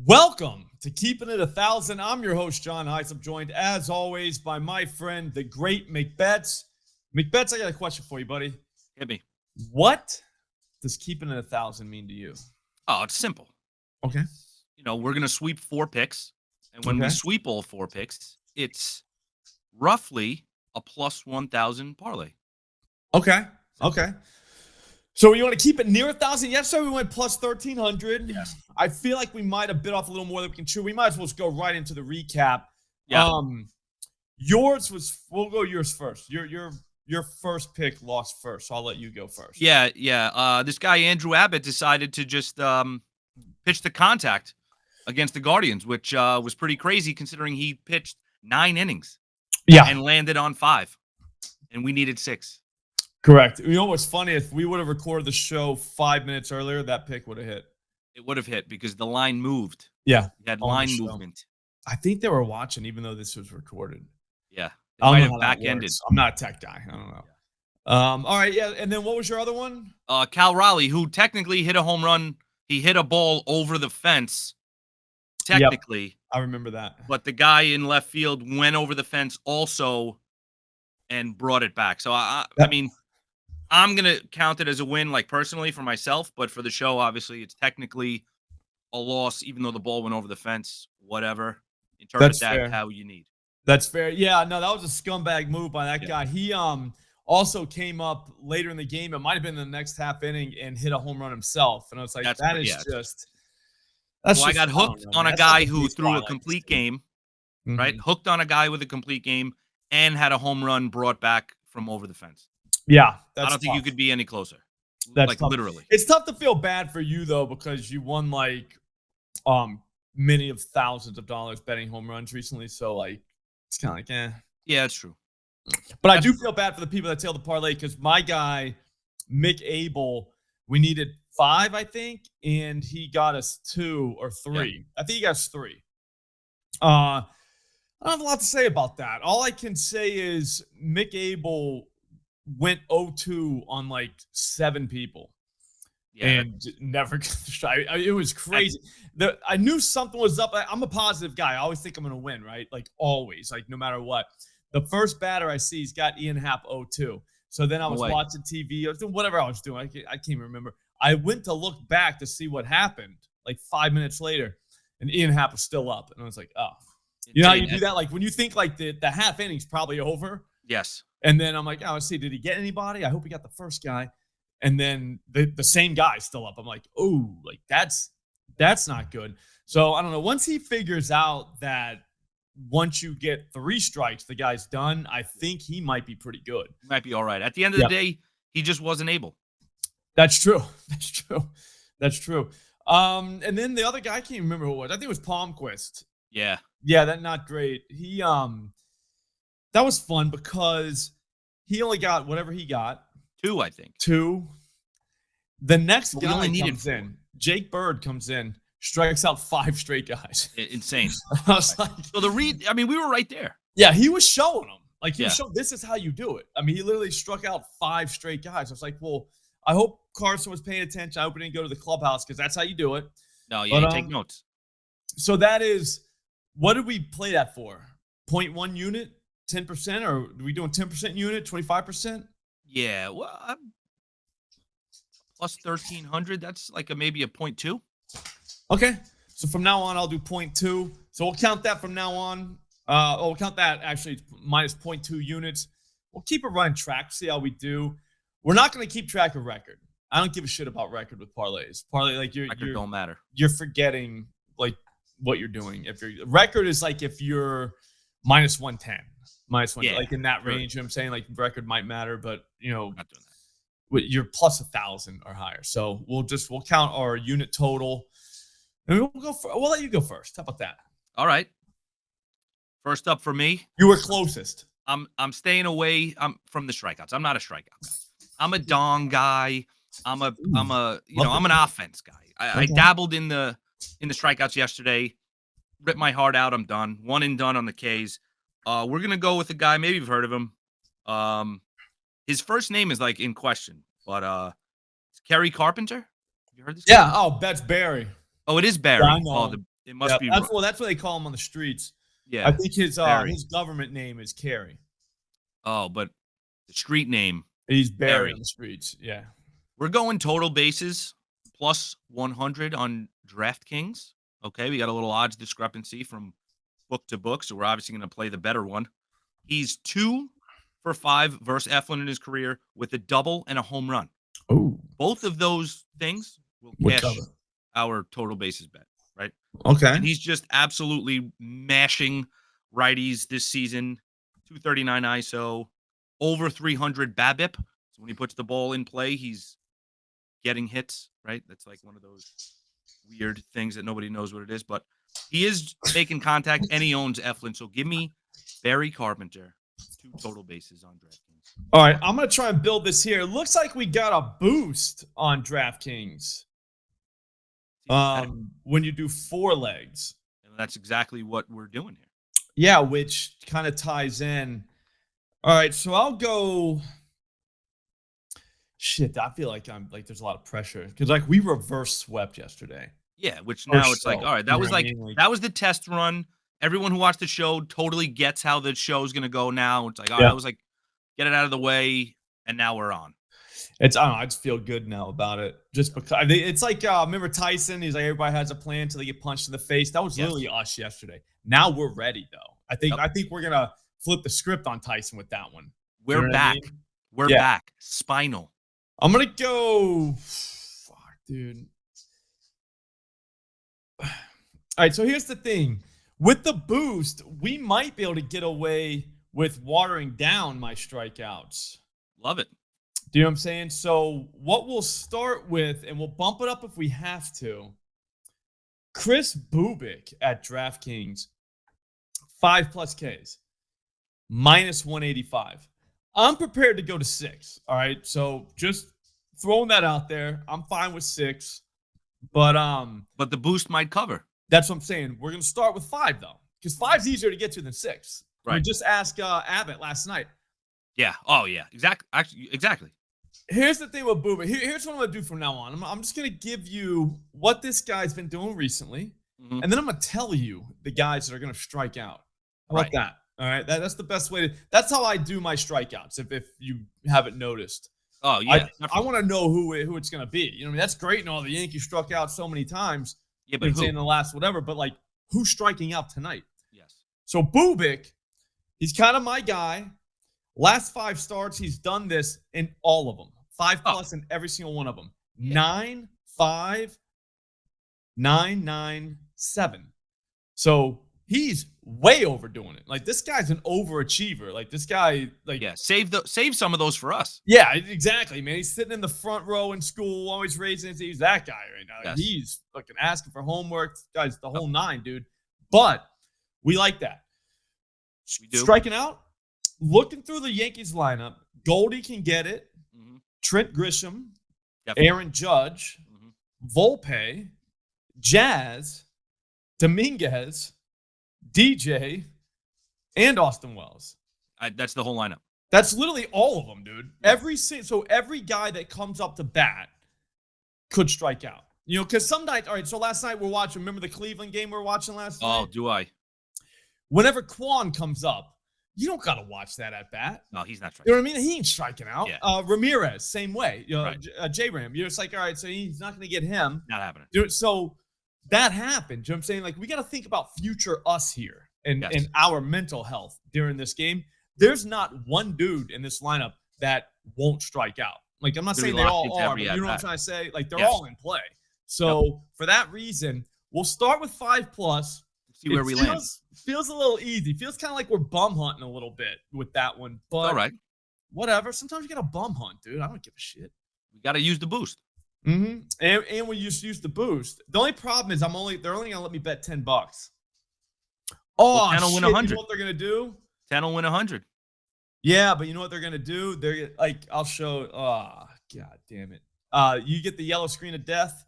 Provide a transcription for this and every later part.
Welcome to Keeping It 1,000. I'm your host, John Heiss. I'm joined, as always, by my friend, the great McBetts. McBetts, I got a question for you, buddy. Hit me. What does Keeping It 1,000 mean to you? Oh, it's simple. Okay. We're going to sweep 4 picks. And when we sweep all 4 picks, it's roughly a plus 1,000 parlay. Okay. So you want to keep it near 1,000? Yesterday we went plus 1,300. Yes. I feel like we might have bit off a little more than we can chew. We might as well just go right into the recap. Yeah. We'll go yours first. Your first pick lost first, so I'll let you go first. Yeah. This guy, Andrew Abbott, decided to just pitch the contact against the Guardians, which was pretty crazy considering he pitched 9 innings. Yeah. And landed on 5. And we needed 6. Correct. You know what's funny? If we would have recorded the show 5 minutes earlier, that pick would have hit. It would have hit because the line moved. Yeah. He had line movement. I think they were watching, even though this was recorded. Yeah. It I might don't know have how that back-ended. works. I'm not a tech guy. I don't know. All right. Yeah. And then what was your other one? Cal Raleigh, who technically hit a home run. He hit a ball over the fence, technically. Yep, I remember that. But the guy in left field went over the fence also and brought it back. So, I mean, I'm going to count it as a win, like, personally for myself. But for the show, obviously, it's technically a loss, even though the ball went over the fence. Whatever. Interpret that fair. how you need. That's fair. Yeah, no, that was a scumbag move by that guy. He also came up later in the game. It might have been the next half inning and hit a home run himself. And I was like, That's just. I got hooked on a guy who threw a complete game, right? Hooked on a guy with a complete game and had a home run brought back from over the fence. Yeah, I don't think you could be any closer. That's like tough. Literally. It's tough to feel bad for you though, because you won like many of thousands of dollars betting home runs recently. So like it's kind of like Yeah, that's true. But I do feel bad for the people that tailed the parlay because my guy, Mick Abel, we needed 5, I think, and he got us 2 or 3. Yeah. I think he got us 3. I don't have a lot to say about that. All I can say is Mick Abel went 0-2 on like 7 people. Yeah. And never got the strike. It was crazy. I knew something was up. I'm a positive guy. I always think I'm going to win, right? Like always, like no matter what. The first batter I see, he's got Ian Happ 0-2. So then I was watching TV. I was doing whatever I was doing. I can't even remember. I went to look back to see what happened like 5 minutes later, and Ian Happ was still up. And I was like, oh. You know how you do that? Like when you think like the half inning's probably over. Yes. And then I'm like, oh, let's see, did he get anybody? I hope he got the first guy. And then the same guy's still up. I'm like, oh, like that's not good. So I don't know. Once he figures out that once you get 3 strikes, the guy's done, I think he might be pretty good. Might be all right. At the end of the day, he just wasn't able. That's true. And then the other guy, I can't remember who it was. I think it was Palmquist. Yeah, that's not great. He that was fun because he only got whatever he got. 2, I think. 2. The next guy only needed comes in. Jake Bird comes in, strikes out 5 straight guys. Insane. I was like, so we were right there. Yeah, he was showing them. Like he showed this is how you do it. I mean, he literally struck out 5 straight guys. I was like, well, I hope Carson was paying attention. I hope he didn't go to the clubhouse because that's how you do it. No, you take notes. So that is, what did we play that for? 0.1 unit, 10%, or are we doing 10% unit, 25%? Yeah, well, plus 1,300. That's like maybe a 0.2. Okay, so from now on, I'll do 0.2. So we'll count that from now on. We'll count that actually minus 0.2 units. We'll keep a running track, see how we do. We're not going to keep track of record. I don't give a shit about record with parlays. Parlay, like record don't matter. You're forgetting like what you're doing. If your record is like if you're minus 110, like in that range. You know what I'm saying? Like record might matter, but you know, not doing that. You're plus 1,000 or higher. So we'll count our unit total, and we'll let you go first. How about that? All right. First up for me. You were closest. I'm staying away from the strikeouts. I'm not a strikeout guy. I'm a dong guy. I'm an offense guy. I dabbled in the strikeouts yesterday. Ripped my heart out. I'm done. One and done on the K's. We're gonna go with a guy. Maybe you've heard of him. His first name is like in question, but it's Kerry Carpenter. Have you heard this? Yeah. Oh, that's Barry. Oh, it is Barry. Yeah, I know. It must be rough. That's what they call him on the streets. Yeah. I think his Barry. government name is Carey. Oh, but the street name. He's Barry Barry. on the streets. Yeah. We're going total bases plus 100 on DraftKings. Okay, we got a little odds discrepancy from book to book, so we're obviously going to play the better one. He's 2 for 5 versus Eflin in his career with a double and a home run. Oh, Both of those things will cash our total bases bet, right? Okay. And he's just absolutely mashing righties this season. 239 ISO, over 300 BABIP. So when he puts the ball in play, he's getting hits, right? That's like one of those weird things that nobody knows what it is, but he is making contact and he owns Eflin. So give me Barry Carpenter, 2 total bases on DraftKings. All right, I'm going to try and build this here. It looks like we got a boost on DraftKings when you do 4 legs. And that's exactly what we're doing here. Yeah, which kind of ties in. All right, so I'll go. Shit, I feel like there's a lot of pressure because like we reverse swept yesterday. Yeah, which now it's like, all right, that was like that was the test run. Everyone who watched the show totally gets how the show's gonna go now. It's like, all right, I was like, get it out of the way, and now we're on. I don't know, I just feel good now about it. Just because it's like remember Tyson? He's like, everybody has a plan until they get punched in the face. That was literally us yesterday. Now we're ready though. I think we're gonna flip the script on Tyson with that one. We're back. I mean? We're back. Spinal. I'm gonna go. Fuck, dude. All right, so here's the thing. With the boost, we might be able to get away with watering down my strikeouts. Love it. Do you know what I'm saying? So what we'll start with, and we'll bump it up if we have to. Chris Bubik at DraftKings, 5+ Ks, minus 185. I'm prepared to go to 6. All right. So just throwing that out there. I'm fine with 6. But the boost might cover. That's what I'm saying. We're gonna start with 5 though. Because 5's easier to get to than 6. Right. I mean, just ask Abbott last night. Yeah. Oh yeah. Exactly. Actually, exactly. Here's the thing with Booba. Here's what I'm gonna do from now on. I'm just gonna give you what this guy's been doing recently, and then I'm gonna tell you the guys that are gonna strike out. How about that? All right, that's the best way to. That's how I do my strikeouts. If you haven't noticed. Oh yeah, I want to know who it's gonna be. You know, what I mean, that's great and all. The Yankees struck out so many times. Yeah, but in the last whatever. But like, who's striking out tonight? Yes. So Bubik, he's kind of my guy. Last 5 starts, he's done this in all of them. 5+ in every single one of them. 9, 5, 9, 9, 7. So he's way overdoing it. Like this guy's an overachiever. Like this guy, like save some of those for us. Yeah, exactly, man. He's sitting in the front row in school, always raising his. He's that guy right now. Yes. He's fucking asking for homework. This guy's the whole 9, dude. But we like that. We do. Striking out, looking through the Yankees lineup, Goldie can get it. Trent Grisham, Aaron Judge, Volpe, Jazz, Dominguez, DJ, and Austin Wells. That's the whole lineup. That's literally all of them, dude. Every guy that comes up to bat could strike out. You know, because some nights, all right, so last night we're watching, remember the Cleveland game we were watching last night? Oh, do I? Whenever Quan comes up, you don't got to watch that at bat. No, he's not striking. You know what I mean? He ain't striking out. Yeah. Ramirez, same way. You know, right. J-Ram, you're just like, all right, so he's not going to get him. Not happening. Dude, so that happened. You know what I'm saying? Like, we got to think about future us here and our mental health during this game. There's not one dude in this lineup that won't strike out. Like, I'm not saying they all are, but you know what I'm trying to say? Like, they're all in play. So for that reason, we'll start with 5+. See where we land. Feels a little easy. Feels kind of like we're bum hunting a little bit with that one. But all right. Whatever. Sometimes you got to bum hunt, dude. I don't give a shit. We got to use the boost. And we just use the boost. The only problem is they're only going to let me bet $10. Oh, 10 will win 100. You know what they're going to do? 10 will win 100. Yeah, but you know what they're going to do? They're like, I'll show. Oh, God damn it. You get the yellow screen of death.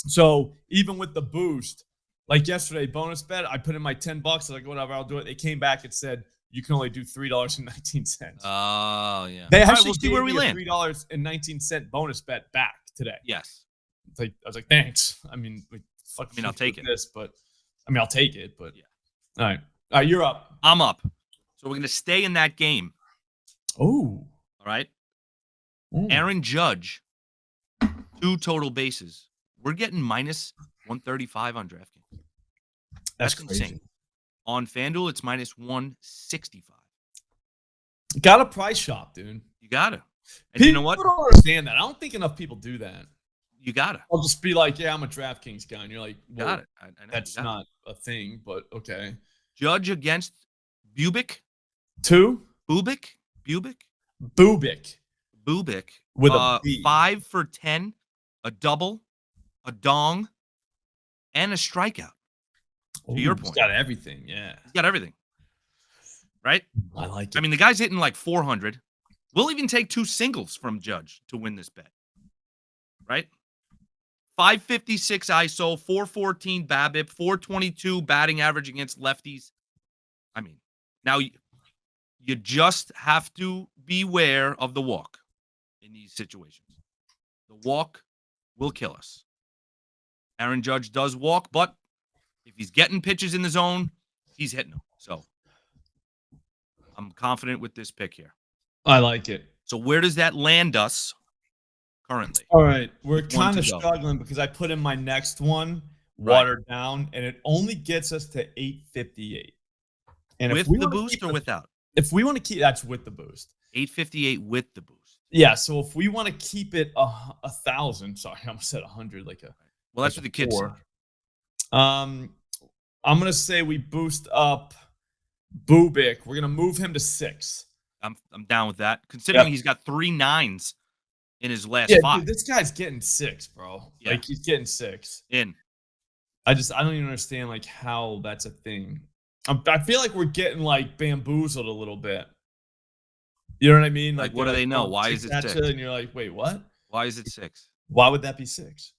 So even with the boost, like yesterday, bonus bet, I put in my $10. I was like, whatever, I'll do it. They came back and said, you can only do $3.19. Oh, yeah. They actually we'll see where we land. $3.19 bonus bet back today. Yes. It's like, I was like, thanks. I mean, like fuck. I mean, I'll take it. This, but I mean, I'll take it. But yeah. All right, you're up. I'm up. So we're gonna stay in that game. Oh, all right. Aaron Judge, 2 total bases. We're getting minus 135 on DraftKings. That's insane. On FanDuel, it's minus 165. Got a price shop, dude. You gotta. And People you know what? don't understand that. I don't think enough people do that. You gotta. I'll just be like, yeah, I'm a DraftKings guy, and you're like, well, got it. I know, that's not a thing, but okay. Judge against Bubic. Bubic with a B. 5 for 10, a double, a dong, and a strikeout. To your point, he's got everything. Yeah, he's got everything. Right? I like it. I mean, the guy's hitting like 400. We'll even take 2 singles from Judge to win this bet. Right? 556 ISO, 414 BABIP, 422 batting average against lefties. I mean, now you just have to beware of the walk in these situations. The walk will kill us. Aaron Judge does walk, but if he's getting pitches in the zone, he's hitting them. So I'm confident with this pick here. I like it. So where does that land us currently? All right. We're kind of struggling because I put in my next one watered down, and it only gets us to 858. And with the boost or without? If we want to keep, that's with the boost. 858 with the boost. Yeah. So if we want to keep it 1,000, sorry, I almost said 100, like a. Well, that's what the kids say. I'm gonna say we boost up Bubic. We're gonna move him to 6. I'm down with that. Considering he's got 3 9s in his last 5. Dude, this guy's getting 6, bro. Yeah. Like he's getting 6. I don't even understand like how that's a thing. I feel like we're getting like bamboozled a little bit. You know what I mean? Like what do they know? Why is it 6? And you're like, wait, what? Why is it 6? Why would that be 6?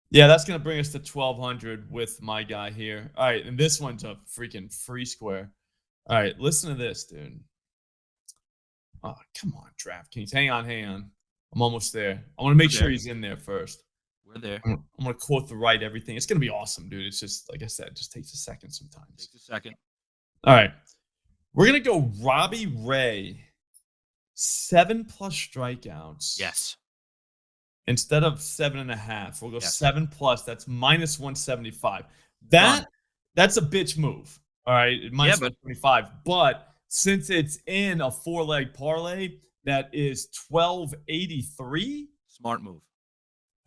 Yeah, that's gonna bring us to 1,200 with my guy here. All right, and this one's a freaking free square. All right, listen to this, dude. Oh, come on, DraftKings. Hang on. I'm almost there. I want to make sure he's in there first. We're there. I'm gonna quote the right everything. It's gonna be awesome, dude. It's just like I said, it just takes a second sometimes. Takes a second. All right, we're gonna go Robbie Ray, 7+ strikeouts. Yes. Instead of 7.5, we'll go 7+. That's minus 175. That's a bitch move. All right, minus 125. But since it's in a 4-leg parlay, that is 1283. Smart move.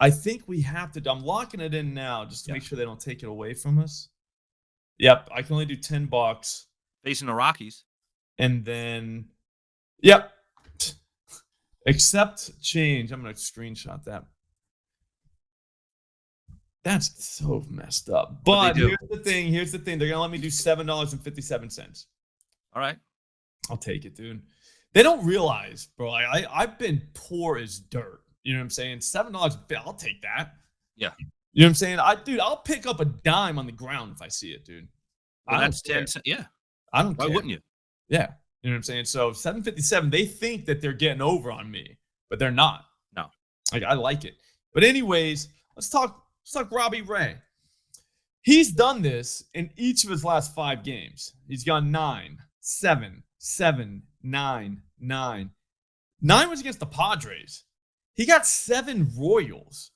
I think we have to. I'm locking it in now just to make sure they don't take it away from us. Yep, I can only do $10. Facing the Rockies. And then, yep. Accept change. I'm going to screenshot that. That's so messed up. But here's the thing. They're going to let me do $7.57. All right. I'll take it, dude. They don't realize, bro. I've been poor as dirt. You know what I'm saying? $7, I'll take that. Yeah. You know what I'm saying? I'll pick up a dime on the ground if I see it, dude. Well, that's 10 cents. Yeah. I don't care. Why wouldn't you? Yeah. You know what I'm saying? So 757, they think that they're getting over on me, but they're not. No. Like I like it. But anyways, let's talk Robbie Ray. He's done this in each of his last 5 games. He's gone 9, 7, 7, 9, 9. 9 was against the Padres. He got 7 Royals.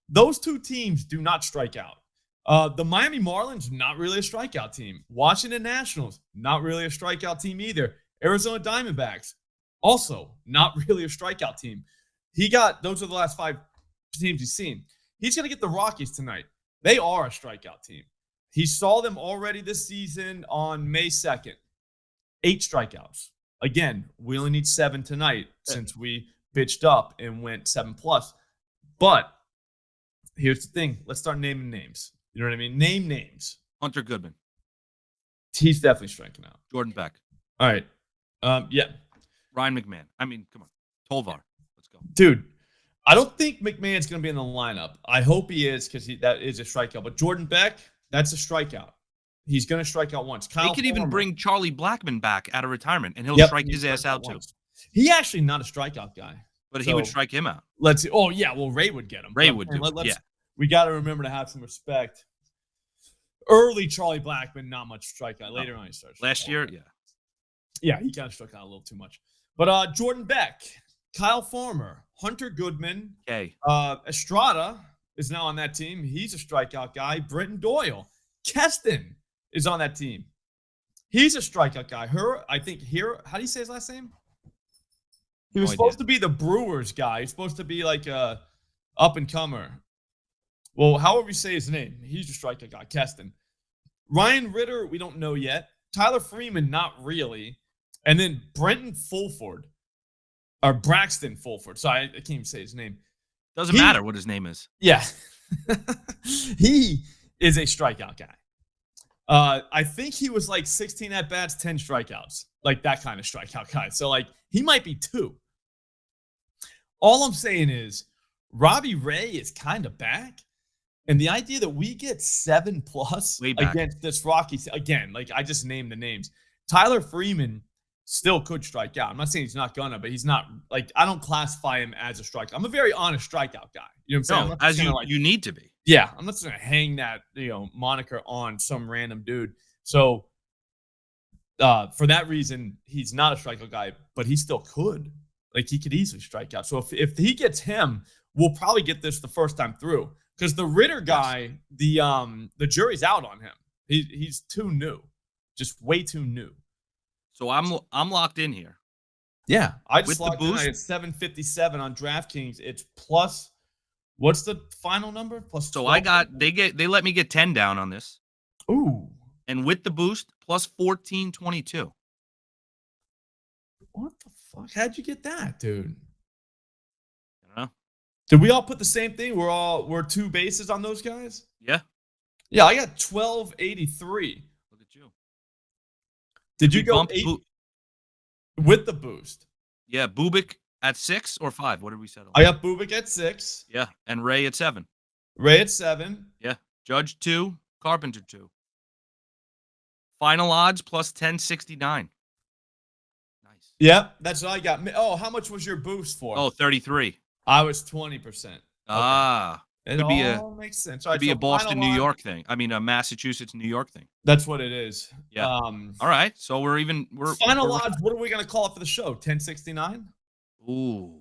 Those 2 teams do not strike out. The Miami Marlins, not really a strikeout team. Washington Nationals, not really a strikeout team either. Arizona Diamondbacks, also not really a strikeout team. Those are the last 5 teams he's seen. He's going to get the Rockies tonight. They are a strikeout team. He saw them already this season on May 2nd. 8 strikeouts. Again, we only need 7 tonight since we bitched up and went 7+. But here's the thing. Let's start naming names. You know what I mean? Name names. Hunter Goodman. He's definitely striking out. Jordan Beck. All right. Yeah. Ryan McMahon. I mean, come on. Tolvar. Let's go. Dude, I don't think McMahon's going to be in the lineup. I hope he is because that is a strikeout. But Jordan Beck, that's a strikeout. He's going to strike out once. They could even bring Charlie Blackmon back out of retirement, and he'll strike his ass out too. He actually not a strikeout guy. But he would strike him out. Let's see. Oh, yeah. Well, Ray would get him. Ray would do it. we got to remember to have some respect. Early Charlie Blackmon, not much strikeout. Later on, he started. Last year, yeah, he kind of struck out a little too much. But Jordan Beck, Kyle Farmer, Hunter Goodman, okay. Estrada is now on that team. He's a strikeout guy. Brenton Doyle, Keston is on that team. He's a strikeout guy. How do you say his last name? He was supposed to be the Brewers guy. He's supposed to be like a up-and-comer. Well, however you say his name, he's a strikeout guy, Keston. Ryan Ritter, we don't know yet. Tyler Freeman, not really. And then Braxton Fulford. Sorry, I can't even say his name. Doesn't matter what his name is. Yeah. He is a strikeout guy. I think he was like 16 at-bats, 10 strikeouts. Like that kind of strikeout guy. So, like, he might be 2. All I'm saying is Robbie Ray is kind of back. And the idea that we get 7+ against this Rocky, again, like I just named the names. Tyler Freeman still could strike out. I'm not saying he's not gonna, but he's not, like, I don't classify him as a strikeout. I'm a very honest strikeout guy. You know what I'm saying? No, as you need to be. Yeah, I'm not just gonna hang that moniker on some random dude. So for that reason, he's not a strikeout guy, but he still could. Like, he could easily strike out. So if he gets him, we'll probably get this the first time through. Because the Ritter guy, the jury's out on him. He's too new, just way too new. So I'm locked in here. Yeah, I just with locked the boost in at 757 on DraftKings. It's plus. What's the final number? Plus. So I got they let me get 10 down on this. Ooh. And with the boost, plus 1422. What the fuck? How'd you get that, dude? I don't know. Did we all put the same thing? We're 2 bases on those guys? Yeah. Yeah, I got 1283. Look at you. Did you go 8 with the boost? Yeah, Bubik at 6 or 5. What did we settle? I got Bubik at 6. Yeah, and Ray at 7. Ray at 7. Yeah. Judge 2, Carpenter 2. Final odds plus 1069. Nice. Yep, that's what I got. Oh, how much was your boost for? Oh, 33. I was 20%. Okay. Ah. It all makes sense. Could be a Boston, New York thing. I mean, a Massachusetts, New York thing. That's what it is. Yeah. All right. So we're final odds. What are we going to call it for the show? 1069? Ooh.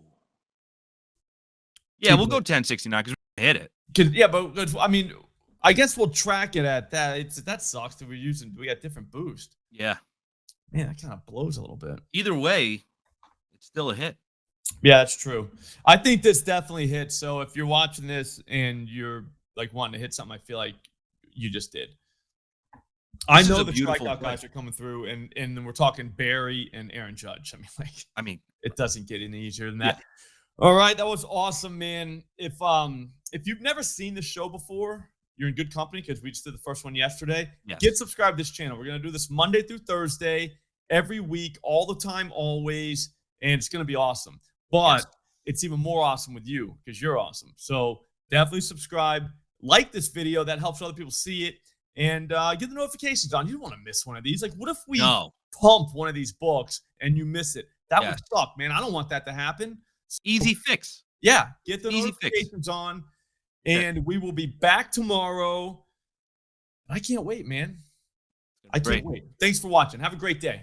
Yeah, we'll go 1069 because we hit it. Yeah, but I mean, I guess we'll track it at that. That sucks that we got different boost. Yeah. Man, that kind of blows a little bit. Either way, it's still a hit. Yeah, that's true. I think this definitely hits. So if you're watching this and you're like wanting to hit something, I feel like you just did. I know the strikeout guys are coming through, and then we're talking Barry and Aaron Judge. I mean, it doesn't get any easier than that. Yeah. All right, that was awesome, man. If you've never seen the show before, you're in good company because we just did the first one yesterday. Yes. Get subscribed to this channel. We're gonna do this Monday through Thursday, every week, all the time, always, and it's gonna be awesome. But it's even more awesome with you because you're awesome. So definitely subscribe, like this video. That helps other people see it. And get the notifications on. You don't want to miss one of these. Like, what if we pump one of these books and you miss it? That would suck, man. I don't want that to happen. So, easy fix. Yeah, get the notifications on. And we will be back tomorrow. I can't wait, man. I can't wait. Thanks for watching. Have a great day.